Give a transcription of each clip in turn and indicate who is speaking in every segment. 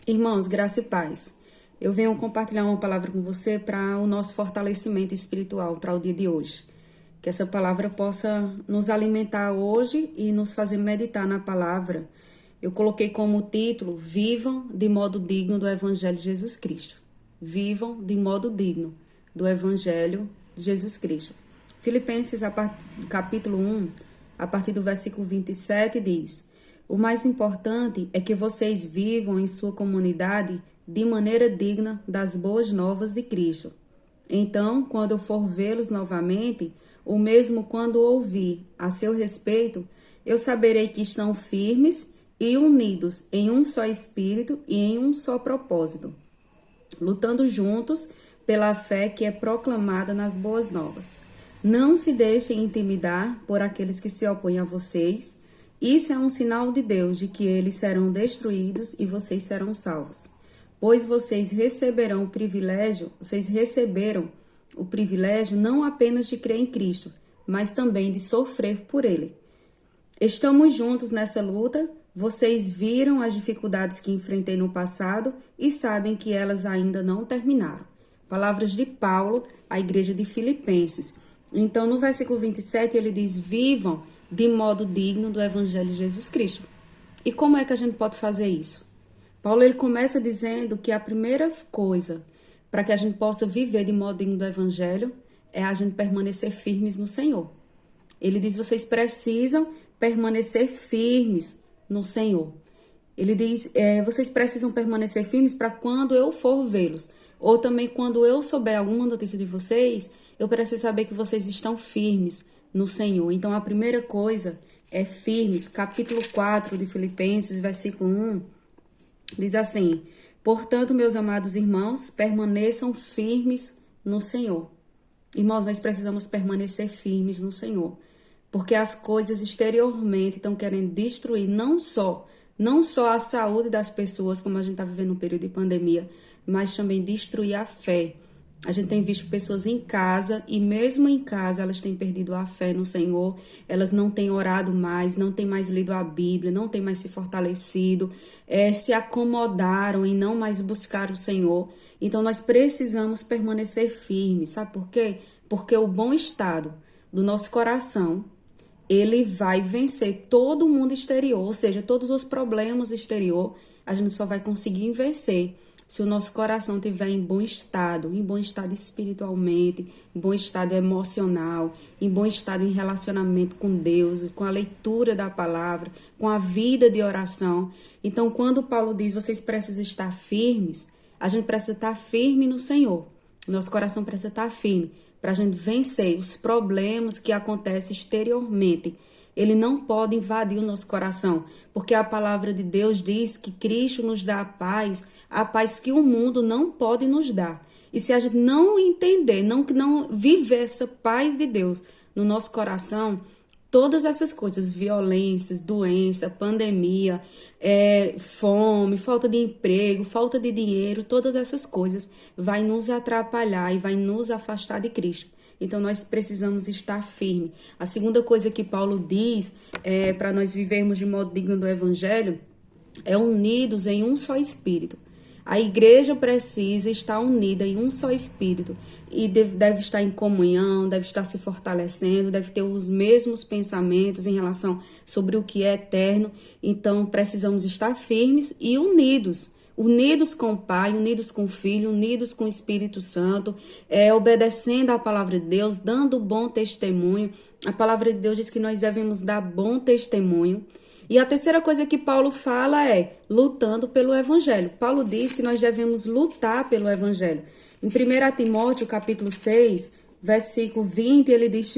Speaker 1: Irmãos, graça e paz. Eu venho compartilhar uma palavra com você para o nosso fortalecimento espiritual para o dia de hoje. Que essa palavra possa nos alimentar hoje e nos fazer meditar na palavra. Eu coloquei como título: Vivam de modo digno do Evangelho de Jesus Cristo. Vivam de modo digno do Evangelho de Jesus Cristo. Filipenses, capítulo 1, a partir do versículo 27, diz: O mais importante é que vocês vivam em sua comunidade de maneira digna das boas novas de Cristo. Então, quando eu for vê-los novamente, ou mesmo quando ouvir a seu respeito, eu saberei que estão firmes e unidos em um só espírito e em um só propósito, lutando juntos pela fé que é proclamada nas boas novas. Não se deixem intimidar por aqueles que se opõem a vocês. Isso é um sinal de Deus de que eles serão destruídos e vocês serão salvos. Pois vocês receberam o privilégio, vocês receberam o privilégio não apenas de crer em Cristo, mas também de sofrer por Ele. Estamos juntos nessa luta. Vocês viram as dificuldades que enfrentei no passado e sabem que elas ainda não terminaram. Palavras de Paulo à igreja de Filipenses. Então, no versículo 27, ele diz: Vivam de modo digno do Evangelho de Jesus Cristo. E como é que a gente pode fazer isso? Paulo ele começa dizendo que a primeira coisa para que a gente possa viver de modo digno do Evangelho é a gente permanecer firmes no Senhor. Ele diz: vocês precisam permanecer firmes no Senhor. Ele diz: vocês precisam permanecer firmes para quando eu for vê-los. Ou também quando eu souber alguma notícia de vocês, eu preciso saber que vocês estão firmes no Senhor. Então, a primeira coisa é firmes. Capítulo 4 de Filipenses, versículo 1, diz assim: Portanto, meus amados irmãos, permaneçam firmes no Senhor. Irmãos, nós precisamos permanecer firmes no Senhor, porque as coisas exteriormente estão querendo destruir não só a saúde das pessoas, como a gente está vivendo no período de pandemia, mas também destruir a fé. A gente tem visto pessoas em casa e mesmo em casa elas têm perdido a fé no Senhor, elas não têm orado mais, não têm mais lido a Bíblia, não têm mais se fortalecido, se acomodaram em não mais buscar o Senhor. Então nós precisamos permanecer firmes, sabe por quê? Porque o bom estado do nosso coração, ele vai vencer todo o mundo exterior, ou seja, todos os problemas exterior, a gente só vai conseguir vencer se o nosso coração estiver em bom estado espiritualmente, em bom estado emocional, em bom estado em relacionamento com Deus, com a leitura da palavra, com a vida de oração. Então, quando Paulo diz, vocês precisam estar firmes, a gente precisa estar firme no Senhor. Nosso coração precisa estar firme para a gente vencer os problemas que acontecem exteriormente. Ele não pode invadir o nosso coração, porque a palavra de Deus diz que Cristo nos dá a paz que o mundo não pode nos dar. E se a gente não entender, não viver essa paz de Deus no nosso coração, todas essas coisas, violências, doença, pandemia, fome, falta de emprego, falta de dinheiro, todas essas coisas vai nos atrapalhar e vai nos afastar de Cristo. Então, nós precisamos estar firmes. A segunda coisa que Paulo diz para nós vivermos de modo digno do Evangelho é unidos em um só Espírito. A igreja precisa estar unida em um só Espírito e deve estar em comunhão, deve estar se fortalecendo, deve ter os mesmos pensamentos em relação sobre o que é eterno. Então, precisamos estar firmes e unidos. Unidos com o Pai, unidos com o Filho, unidos com o Espírito Santo, obedecendo à palavra de Deus, dando bom testemunho. A palavra de Deus diz que nós devemos dar bom testemunho. E a terceira coisa que Paulo fala é lutando pelo Evangelho. Paulo diz que nós devemos lutar pelo Evangelho. Em 1 Timóteo, capítulo 6, versículo 20, ele diz: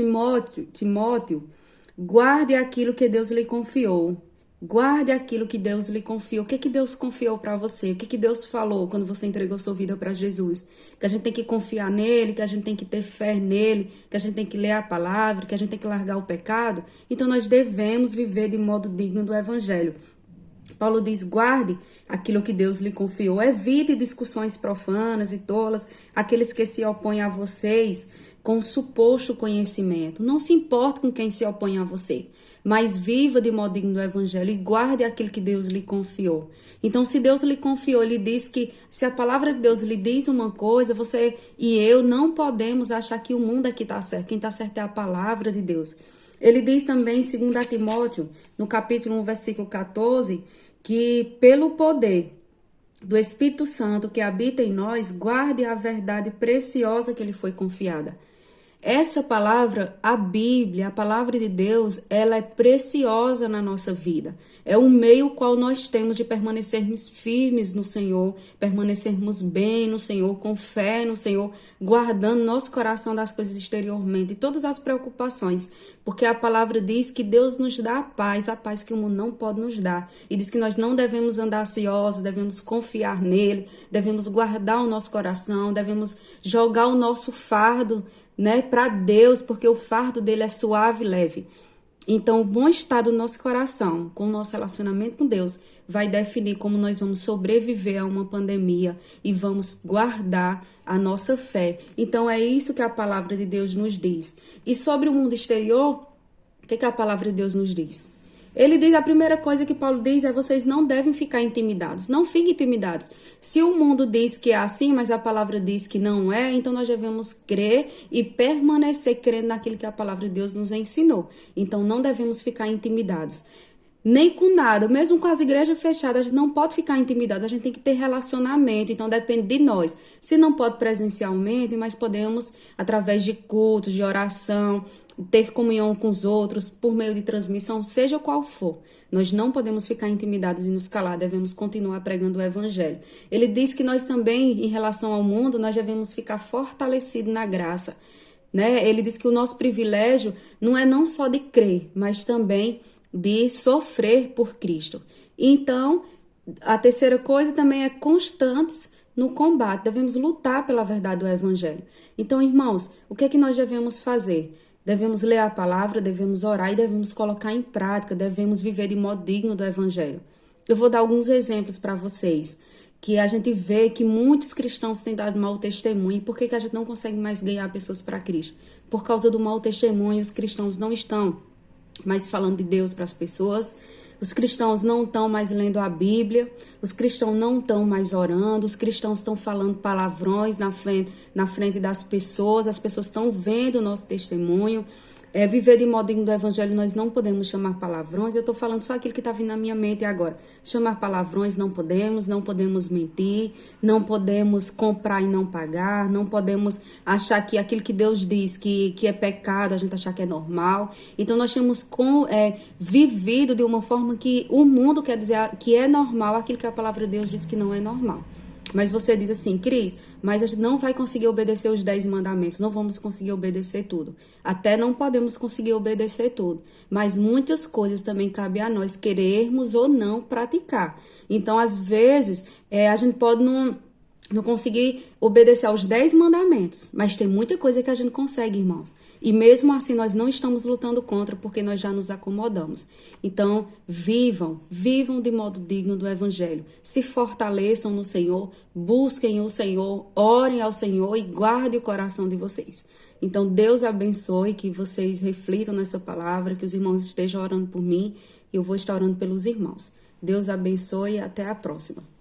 Speaker 1: Timóteo, guarde aquilo que Deus lhe confiou. Guarde aquilo que Deus lhe confiou. O que Deus confiou para você? O que Deus falou quando você entregou sua vida para Jesus? Que a gente tem que confiar nele, que a gente tem que ter fé nele, que a gente tem que ler a palavra, que a gente tem que largar o pecado. Então nós devemos viver de modo digno do Evangelho. Paulo diz: guarde aquilo que Deus lhe confiou. Evite discussões profanas e tolas, aqueles que se opõem a vocês com suposto conhecimento. Não se importe com quem se opõe a você, mas viva de modo digno do evangelho e guarde aquilo que Deus lhe confiou. Então, se Deus lhe confiou, ele diz que se a palavra de Deus lhe diz uma coisa, você e eu não podemos achar que o mundo aqui está certo. Quem está certo é a palavra de Deus. Ele diz também em 2 Timóteo, no capítulo 1, versículo 14, que pelo poder do Espírito Santo que habita em nós, guarde a verdade preciosa que lhe foi confiada. Essa palavra, a Bíblia, a palavra de Deus, ela é preciosa na nossa vida. É o meio qual nós temos de permanecermos firmes no Senhor, permanecermos bem no Senhor, com fé no Senhor, guardando nosso coração das coisas exteriormente e todas as preocupações. Porque a palavra diz que Deus nos dá a paz que o mundo não pode nos dar. E diz que nós não devemos andar ansiosos, devemos confiar nele, devemos guardar o nosso coração, devemos jogar o nosso fardo, para Deus, porque o fardo dele é suave e leve. Então, o bom estado do nosso coração, com o nosso relacionamento com Deus, vai definir como nós vamos sobreviver a uma pandemia e vamos guardar a nossa fé. Então, é isso que a palavra de Deus nos diz. E sobre o mundo exterior, o que a palavra de Deus nos diz? Ele diz, a primeira coisa que Paulo diz é: vocês não devem ficar intimidados. Não fiquem intimidados. Se o mundo diz que é assim, mas a palavra diz que não é, então nós devemos crer e permanecer crendo naquilo que a palavra de Deus nos ensinou. Então não devemos ficar intimidados. Nem com nada, mesmo com as igrejas fechadas, a gente não pode ficar intimidado, a gente tem que ter relacionamento, então depende de nós. Se não pode presencialmente, mas podemos, através de cultos, de oração, ter comunhão com os outros, por meio de transmissão, seja qual for. Nós não podemos ficar intimidados e nos calar, devemos continuar pregando o evangelho. Ele diz que nós também, em relação ao mundo, nós devemos ficar fortalecidos na graça. Ele diz que o nosso privilégio não é não só de crer, mas também de sofrer por Cristo. Então, a terceira coisa também é constantes no combate. Devemos lutar pela verdade do evangelho. Então, irmãos, o que é que nós devemos fazer? Devemos ler a palavra, devemos orar e devemos colocar em prática, devemos viver de modo digno do evangelho. Eu vou dar alguns exemplos para vocês, que a gente vê que muitos cristãos têm dado mau testemunho. E por que a gente não consegue mais ganhar pessoas para Cristo? Por causa do mau testemunho, os cristãos não estão mais falando de Deus para as pessoas, os cristãos não estão mais lendo a Bíblia, os cristãos não estão mais orando, os cristãos estão falando palavrões na frente das pessoas, as pessoas estão vendo o nosso testemunho. Viver de modo digno do evangelho, nós não podemos chamar palavrões. Eu estou falando só aquilo que está vindo na minha mente agora. Chamar palavrões não podemos mentir, não podemos comprar e não pagar, não podemos achar que aquilo que Deus diz que é pecado, a gente achar que é normal. Então nós temos vivido de uma forma que o mundo quer dizer que é normal, aquilo que a palavra de Deus diz que não é normal. Mas você diz assim: Cris, mas a gente não vai conseguir obedecer os 10 mandamentos, não vamos conseguir obedecer tudo. Até não podemos conseguir obedecer tudo, mas muitas coisas também cabe a nós querermos ou não praticar. Então, às vezes, a gente pode não conseguir obedecer aos 10 mandamentos, mas tem muita coisa que a gente consegue, irmãos. E mesmo assim nós não estamos lutando contra, porque nós já nos acomodamos. Então, vivam de modo digno do evangelho. Se fortaleçam no Senhor, busquem o Senhor, orem ao Senhor e guardem o coração de vocês. Então, Deus abençoe, que vocês reflitam nessa palavra, que os irmãos estejam orando por mim e eu vou estar orando pelos irmãos. Deus abençoe e até a próxima.